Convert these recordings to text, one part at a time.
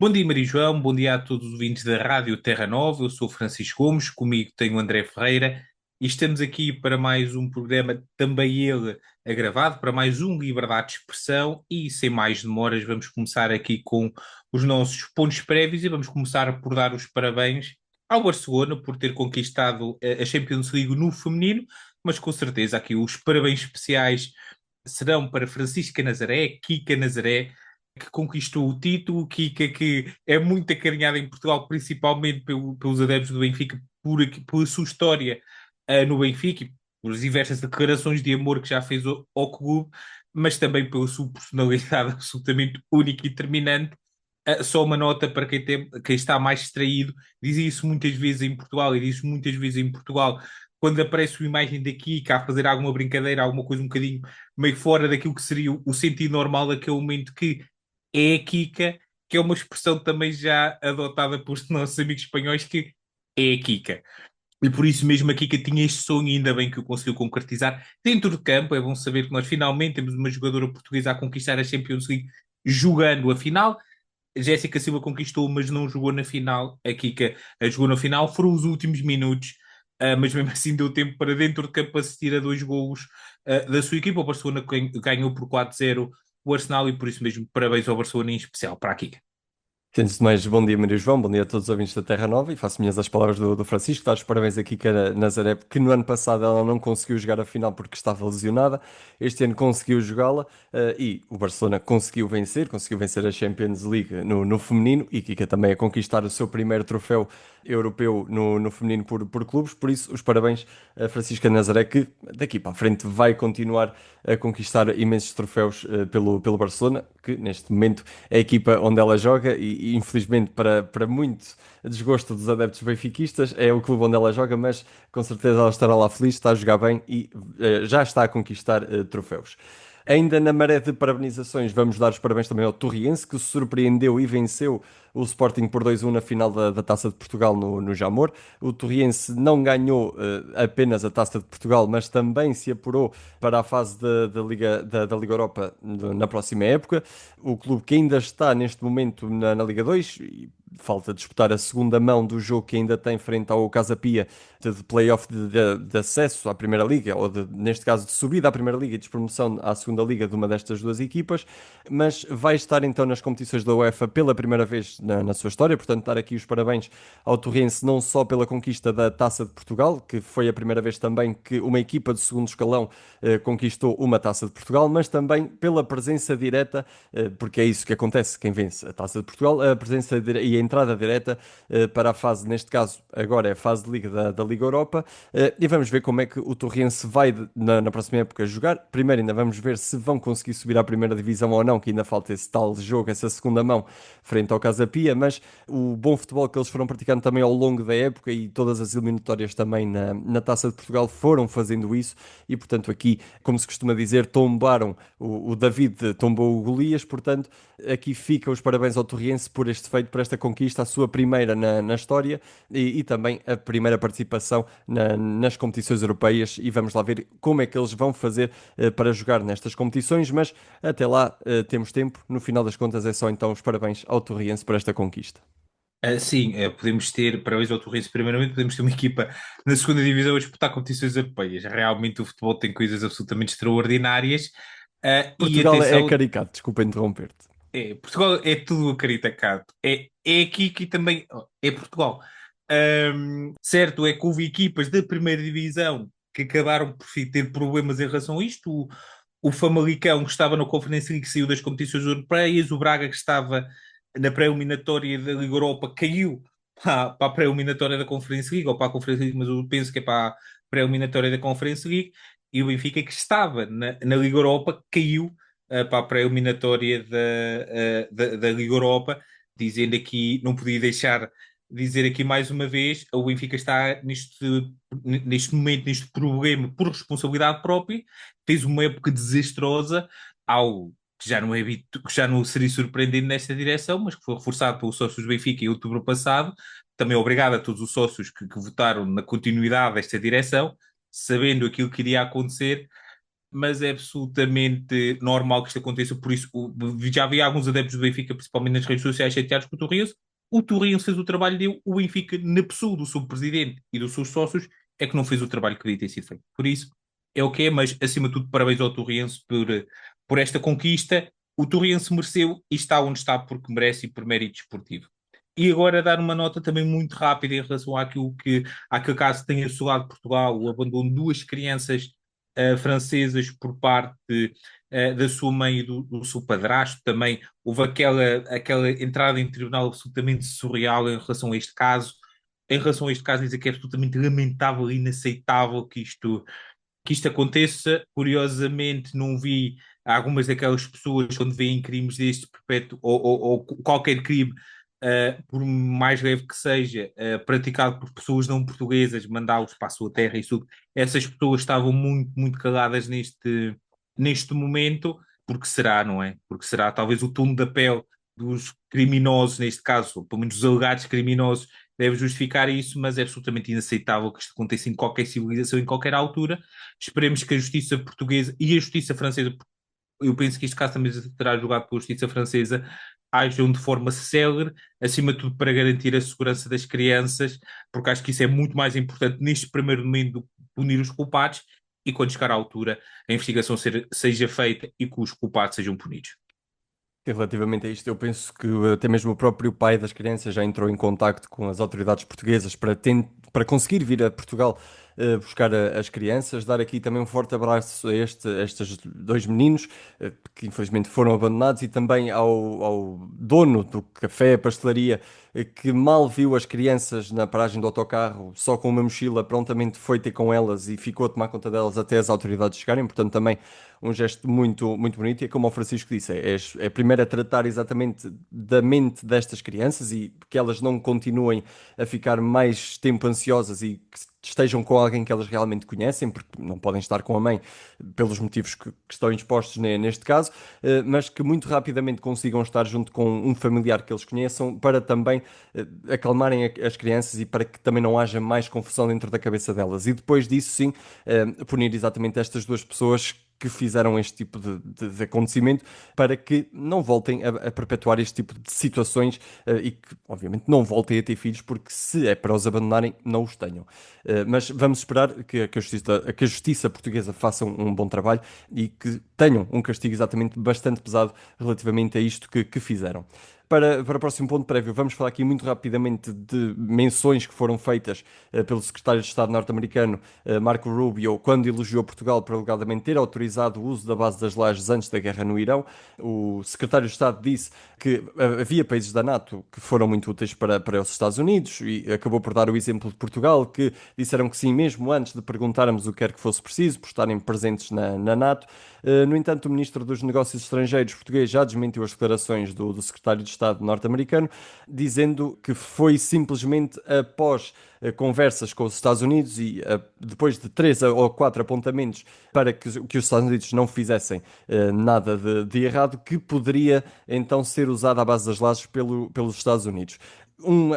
Bom dia, Maria João, bom dia a todos os ouvintes da Rádio Terra Nova. Eu sou Francisco Gomes, comigo tenho o André Ferreira e estamos aqui para mais um programa, também ele agravado, para mais um Liberdade de Expressão. E sem mais demoras, vamos começar aqui com os nossos pontos prévios e vamos começar por dar os parabéns ao Barcelona por ter conquistado a Champions League no feminino, mas com certeza aqui os parabéns especiais serão para Francisca Nazaré, Kika Nazaré, que conquistou o título, Kika, que é muito acarinhada em Portugal, principalmente pelos adeptos do Benfica, pela sua história no Benfica e por diversas declarações de amor que já fez ao clube, mas também pela sua personalidade absolutamente única e determinante. Só uma nota para quem está mais distraído, diz isso muitas vezes em Portugal, e diz muitas vezes em Portugal, quando aparece uma imagem da Kika a fazer alguma brincadeira, alguma coisa um bocadinho meio fora daquilo que seria o sentido normal daquele momento, que é a Kika, que é uma expressão também já adotada pelos nossos amigos espanhóis, que é a Kika. E por isso mesmo a Kika tinha este sonho, e ainda bem que o conseguiu concretizar. Dentro de campo, é bom saber que nós finalmente temos uma jogadora portuguesa a conquistar a Champions League jogando a final. Jéssica Silva conquistou, mas não jogou na final. A Kika jogou na final, foram os últimos minutos, mas mesmo assim deu tempo para dentro de campo assistir a dois golos da sua equipa. O Barcelona ganhou por 4-0 o Arsenal e por isso mesmo parabéns ao Barcelona, em especial para a Kika. Antes de mais, bom dia Maria João, bom dia a todos os ouvintes da Terra Nova e faço minhas as palavras do Francisco, dar os parabéns aqui que a Nazaré, que no ano passado ela não conseguiu jogar a final porque estava lesionada, este ano conseguiu jogá-la e o Barcelona conseguiu vencer a Champions League no feminino e Kika também a conquistar o seu primeiro troféu europeu no feminino por clubes, por isso os parabéns a Francisca Nazaré que daqui para a frente vai continuar a conquistar imensos troféus pelo Barcelona, que neste momento é a equipa onde ela joga e infelizmente para muito desgosto dos adeptos benfiquistas é o clube onde ela joga, mas com certeza ela estará lá feliz, está a jogar bem e já está a conquistar troféus. Ainda na maré de parabenizações, vamos dar os parabéns também ao Torriense, que surpreendeu e venceu o Sporting por 2-1 na final da Taça de Portugal no Jamor. O Torriense não ganhou apenas a Taça de Portugal, mas também se apurou para a fase da Liga Europa na próxima época. O clube que ainda está neste momento na Liga 2, e falta disputar a segunda mão do jogo que ainda tem frente ao Casa Pia de play-off de acesso à Primeira Liga, ou neste caso de subida à Primeira Liga e de promoção à Segunda Liga de uma destas duas equipas, mas vai estar então nas competições da UEFA pela primeira vez na sua história, portanto dar aqui os parabéns ao Torrense não só pela conquista da Taça de Portugal, que foi a primeira vez também que uma equipa de segundo escalão conquistou uma Taça de Portugal, mas também pela presença direta, porque é isso que acontece, quem vence a Taça de Portugal, a presença e a entrada direta para a fase, neste caso, agora é a fase de Liga da Liga Europa, e vamos ver como é que o Torrense vai na próxima época jogar. Primeiro ainda vamos ver se vão conseguir subir à primeira divisão ou não, que ainda falta esse tal jogo, essa segunda mão frente ao Casa Pia, mas o bom futebol que eles foram praticando também ao longo da época e todas as eliminatórias também na Taça de Portugal foram fazendo isso e, portanto, aqui, como se costuma dizer, tombaram o David, tombou o Golias, portanto, aqui fica os parabéns ao Torriense por este feito, por esta conquista, a sua primeira na história e também a primeira participação nas competições europeias e vamos lá ver como é que eles vão fazer para jogar nestas competições, mas até lá temos tempo, no final das contas é só então os parabéns ao Torriense por esta conquista. Sim, podemos ter, parabéns ao Torrense, primeiramente, podemos ter uma equipa na segunda divisão a disputar competições europeias. Realmente o futebol tem coisas absolutamente extraordinárias. E Portugal é atenção, caricato, desculpa interromper-te. Portugal é tudo acaritacato. É aqui que também é Portugal. Certo, é que houve equipas da primeira divisão que acabaram por ter problemas em relação a isto. O Famalicão, que estava na Conferência League, saiu das competições europeias. O Braga, que estava na pré-eliminatória da Liga Europa, caiu para a pré-eliminatória da Conferência League, ou para a Conferência League, mas eu penso que é para a pré-eliminatória da Conferência League. E o Benfica, que estava na Liga Europa, caiu para a pré-eliminatória da Liga Europa, dizendo aqui, não podia deixar dizer aqui mais uma vez, o Benfica está neste momento, neste problema, por responsabilidade própria, fez uma época desastrosa, algo que já não é que já não seria surpreendente nesta direção, mas que foi reforçado pelos sócios do Benfica em outubro passado. Também obrigado a todos os sócios que votaram na continuidade desta direção, sabendo aquilo que iria acontecer. mas é absolutamente normal que isto aconteça. Por isso, já havia alguns adeptos do Benfica, principalmente nas redes sociais, chateados com o Torrense. O Torrense fez o trabalho dele, o Benfica, na pessoa do subpresidente e dos seus sócios, é que não fez o trabalho que devia ter sido feito. Por isso, é o que é, mas acima de tudo, parabéns ao Torrense por esta conquista. O Torrense mereceu e está onde está porque merece e por mérito esportivo. E agora dar uma nota também muito rápida em relação àquele caso que tem assolado Portugal, o abandono de duas crianças francesas por parte da sua mãe e do seu padrasto. Também houve aquela entrada em tribunal absolutamente surreal em relação a este caso. Em relação a este caso, dizer que é absolutamente lamentável e inaceitável que isto aconteça. Curiosamente, não vi algumas daquelas pessoas, quando veem crimes deste perpétuo ou qualquer crime, por mais leve que seja, praticado por pessoas não portuguesas, mandá-los para a sua terra e tudo. Essas pessoas estavam muito, muito caladas neste momento, porque será, não é? Porque será talvez o tom da pele dos criminosos, neste caso, ou pelo menos dos alegados criminosos, deve justificar isso, mas é absolutamente inaceitável que isto aconteça em qualquer civilização, em qualquer altura. Esperemos que a justiça portuguesa e a justiça francesa, eu penso que este caso também terá julgado pela justiça francesa, ajam de forma célere, acima de tudo para garantir a segurança das crianças, porque acho que isso é muito mais importante neste primeiro momento do que punir os culpados e quando chegar à altura a investigação seja feita e que os culpados sejam punidos. E relativamente a isto, eu penso que até mesmo o próprio pai das crianças já entrou em contacto com as autoridades portuguesas para conseguir vir a Portugal buscar as crianças. Dar aqui também um forte abraço a estes dois meninos que infelizmente foram abandonados e também ao dono do café, pastelaria, que mal viu as crianças na paragem do autocarro, só com uma mochila, prontamente foi ter com elas e ficou a tomar conta delas até as autoridades chegarem. Portanto, também um gesto muito, muito bonito. E é como o Francisco disse, é primeiro a tratar exatamente da mente destas crianças e que elas não continuem a ficar mais tempo ansiosas e que estejam com alguém que elas realmente conhecem, porque não podem estar com a mãe pelos motivos que estão expostos neste caso, mas que muito rapidamente consigam estar junto com um familiar que eles conheçam para também acalmarem as crianças e para que também não haja mais confusão dentro da cabeça delas. E depois disso, sim, punir exatamente estas duas pessoas que fizeram este tipo de acontecimento para que não voltem a perpetuar este tipo de situações e que, obviamente, não voltem a ter filhos, porque se é para os abandonarem, não os tenham. Mas vamos esperar que a justiça portuguesa faça um bom trabalho e que tenham um castigo exatamente bastante pesado relativamente a isto que fizeram. Para o próximo ponto prévio, vamos falar aqui muito rapidamente de menções que foram feitas pelo secretário de Estado norte-americano Marco Rubio quando elogiou Portugal por alegadamente ter autorizado o uso da base das lajes antes da guerra no Irão. O secretário de Estado disse que havia países da NATO que foram muito úteis para os Estados Unidos e acabou por dar o exemplo de Portugal, que disseram que sim, mesmo antes de perguntarmos o que quer que fosse preciso, por estarem presentes na NATO. No entanto, o ministro dos Negócios Estrangeiros português já desmentiu as declarações do secretário de Estado norte-americano, dizendo que foi simplesmente após conversas com os Estados Unidos e depois de 3 ou 4 apontamentos para que os Estados Unidos não fizessem nada de errado, que poderia então ser usada à base das lajes pelos Estados Unidos.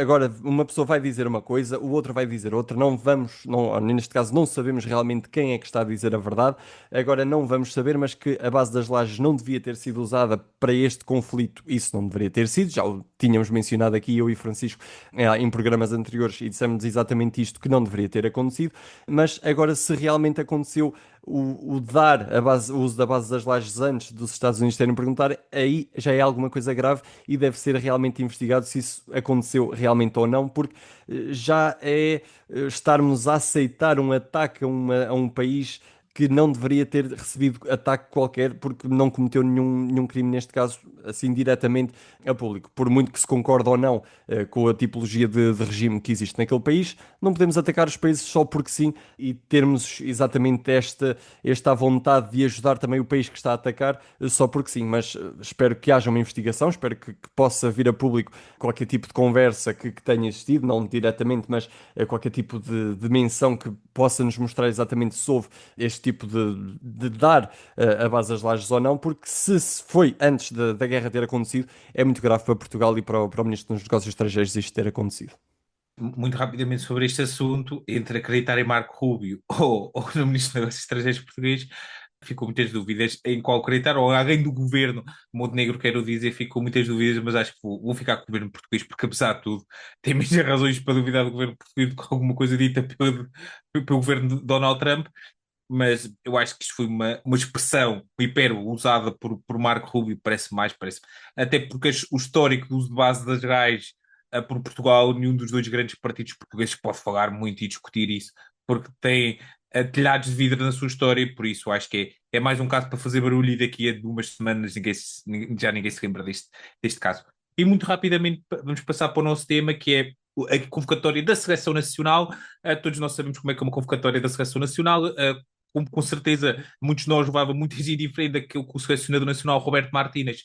Agora, uma pessoa vai dizer uma coisa, o outro vai dizer outra. Não vamos, não, neste caso, não sabemos realmente quem é que está a dizer a verdade. Agora, não vamos saber, mas que a base das lajes não devia ter sido usada para este conflito. Isso não deveria ter sido. Já o tínhamos mencionado aqui, eu e Francisco, em programas anteriores, e dissemos exatamente isto, que não deveria ter acontecido. Mas agora, se realmente aconteceu o uso da base das lajes antes dos Estados Unidos terem perguntar, aí já é alguma coisa grave e deve ser realmente investigado se isso aconteceu realmente ou não, porque já é estarmos a aceitar um ataque a um país que não deveria ter recebido ataque qualquer porque não cometeu nenhum crime, neste caso, assim diretamente a público. Por muito que se concorde ou não com a tipologia de regime que existe naquele país, não podemos atacar os países só porque sim e termos exatamente esta vontade de ajudar também o país que está a atacar só porque sim. Mas espero que haja uma investigação, espero que possa vir a público qualquer tipo de conversa que tenha existido, não diretamente, mas qualquer tipo de menção que possa nos mostrar exatamente se houve este tipo de dar a base às lajes ou não, porque se foi antes da guerra ter acontecido, é muito grave para Portugal e para o Ministro dos Negócios Estrangeiros isto ter acontecido. Muito rapidamente sobre este assunto, entre acreditar em Marco Rubio ou no Ministro dos Negócios Estrangeiros português, Ficou muitas dúvidas em qual acreditar, ou alguém do governo Montenegro, quero dizer, ficou muitas dúvidas, mas acho que vou ficar com o governo português, porque apesar de tudo, tem mesmo razões para duvidar do governo português com alguma coisa dita pelo governo de Donald Trump, mas eu acho que isto foi uma expressão, um hipérbole usada por Marco Rubio, parece, até porque o histórico do uso de base das RAIs por Portugal, nenhum dos dois grandes partidos portugueses pode falar muito e discutir isso, porque tem telhados de vidro na sua história, e por isso acho que é mais um caso para fazer barulho e daqui a umas semanas já ninguém se lembra deste caso. E muito rapidamente vamos passar para o nosso tema, que é a convocatória da Seleção Nacional. Todos nós sabemos como é que é uma convocatória da Seleção Nacional. Como com certeza muitos de nós levavam muito diferente daquilo que o selecionador nacional Roberto Martínez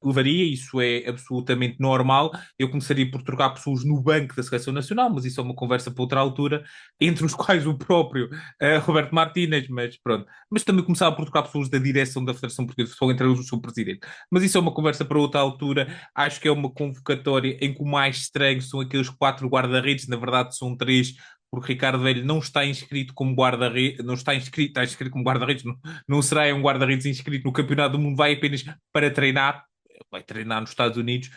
levaria, isso é absolutamente normal. Eu começaria por trocar pessoas no banco da Seleção Nacional, mas isso é uma conversa para outra altura, entre os quais o próprio Roberto Martínez, mas pronto. Mas também começava por trocar pessoas da direção da Federação Portuguesa de Futebol, entre eles o seu presidente. Mas isso é uma conversa para outra altura. Acho que é uma convocatória em que o mais estranho são aqueles 4 guarda-redes, na verdade são 3, porque Ricardo Velho não está inscrito como guarda-redes, não está inscrito como guarda-redes, não será um guarda-redes inscrito no Campeonato do Mundo, vai apenas para treinar, vai treinar nos Estados Unidos,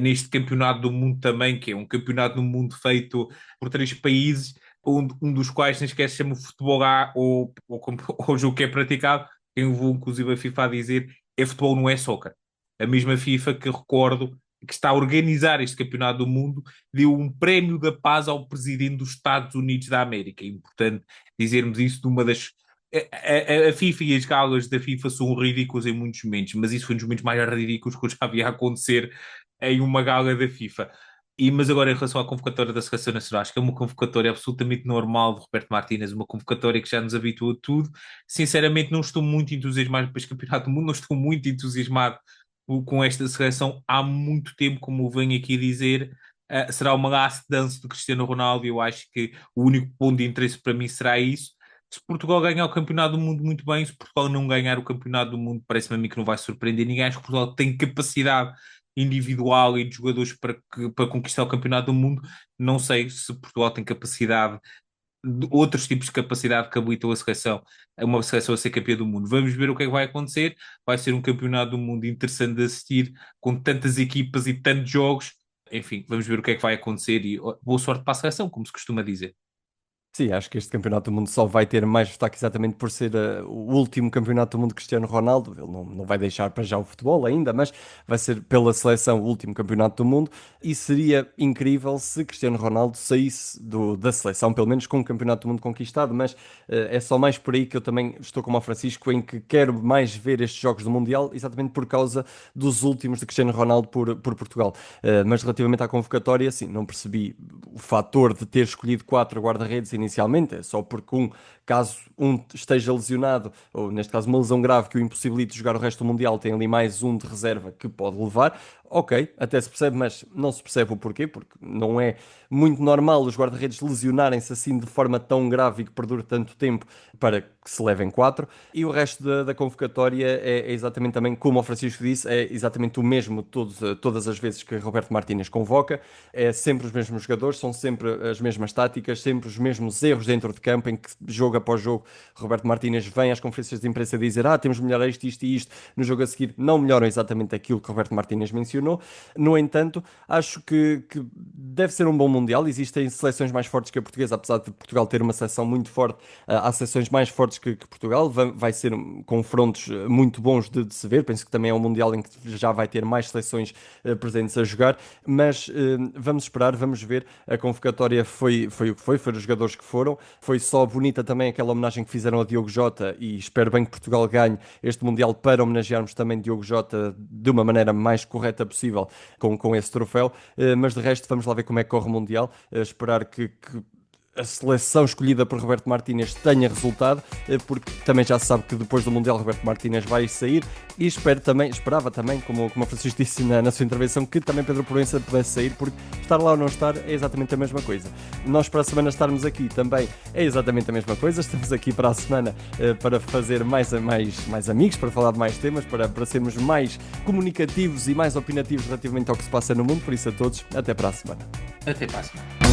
neste Campeonato do Mundo também, que é um campeonato do mundo feito por 3 países, um dos quais nem esquece chama futebol A, ou o jogo que é praticado, eu vou inclusive a FIFA a dizer, é futebol, não é soccer. A mesma FIFA que recordo que está a organizar este Campeonato do Mundo, deu um prémio da paz ao presidente dos Estados Unidos da América. É importante dizermos isso de uma das. A FIFA e as galas da FIFA são ridículas em muitos momentos, mas isso foi um dos momentos mais ridículos que eu já vi acontecer em uma gala da FIFA. Mas agora, em relação à convocatória da Seleção Nacional, acho que é uma convocatória absolutamente normal de Roberto Martínez, uma convocatória que já nos habituou a tudo. Sinceramente, não estou muito entusiasmado para este Campeonato do Mundo, não estou muito entusiasmado com esta seleção há muito tempo, como eu venho aqui a dizer. Será uma last dance do Cristiano Ronaldo e eu acho que o único ponto de interesse para mim será isso. Se Portugal ganhar o Campeonato do Mundo, muito bem. Se Portugal não ganhar o Campeonato do Mundo, parece-me a mim que não vai surpreender ninguém. Acho que Portugal tem capacidade individual e de jogadores para conquistar o Campeonato do Mundo. Não sei se Portugal tem capacidade, de outros tipos de capacidade que habilitam uma seleção a ser campeã do mundo. Vamos ver o que é que vai acontecer. Vai ser um Campeonato do Mundo interessante de assistir, com tantas equipas e tantos jogos. Enfim, vamos ver o que é que vai acontecer e boa sorte para a seleção, como se costuma dizer. Sim, acho que este Campeonato do Mundo só vai ter mais destaque exatamente por ser o último Campeonato do Mundo de Cristiano Ronaldo. Ele não vai deixar para já o futebol ainda, mas vai ser pela seleção o último Campeonato do Mundo. E seria incrível se Cristiano Ronaldo saísse da seleção, pelo menos com o Campeonato do Mundo conquistado. Mas é só mais por aí que eu também estou como o Francisco, em que quero mais ver estes Jogos do Mundial, exatamente por causa dos últimos de Cristiano Ronaldo por Portugal. Mas relativamente à convocatória, sim, não percebi o fator de ter escolhido 4 guarda-redes inicialmente, é só porque caso um esteja lesionado, ou neste caso uma lesão grave que o impossibilite de jogar o resto do Mundial, tem ali mais um de reserva que pode levar. Ok, até se percebe, mas não se percebe o porquê, porque não é muito normal os guarda-redes lesionarem-se assim de forma tão grave e que perdure tanto tempo para que se levem 4. E o resto da convocatória é exatamente também, como o Francisco disse, é exatamente o mesmo todas as vezes que Roberto Martínez convoca. É sempre os mesmos jogadores, são sempre as mesmas táticas, sempre os mesmos erros dentro de campo, em que jogo após jogo Roberto Martínez vem às conferências de imprensa dizer temos de melhorar isto e isto. No jogo a seguir não melhoram exatamente aquilo que Roberto Martínez mencionou. No entanto, acho que deve ser um bom Mundial. Existem seleções mais fortes que a portuguesa, apesar de Portugal ter uma seleção muito forte, há seleções mais fortes que Portugal. Vai ser confrontos muito bons de se ver. Penso que também é um Mundial em que já vai ter mais seleções presentes a jogar, mas vamos esperar, vamos ver. A convocatória foi o que foi, foram os jogadores que foram. Foi só bonita também aquela homenagem que fizeram a Diogo Jota e espero bem que Portugal ganhe este Mundial para homenagearmos também Diogo Jota de uma maneira mais correta possível com esse troféu, mas de resto vamos lá ver como é que corre o Mundial, esperar que a seleção escolhida por Roberto Martínez tenha resultado, porque também já se sabe que depois do Mundial Roberto Martínez vai sair e esperava também, como o Francisco disse na sua intervenção, que também Pedro Proença pudesse sair, porque estar lá ou não estar é exatamente a mesma coisa. Nós para a semana estarmos aqui também é exatamente a mesma coisa, estamos aqui para a semana para fazer mais amigos, para falar de mais temas, para sermos mais comunicativos e mais opinativos relativamente ao que se passa no mundo, por isso a todos, até para a semana. Até para a semana.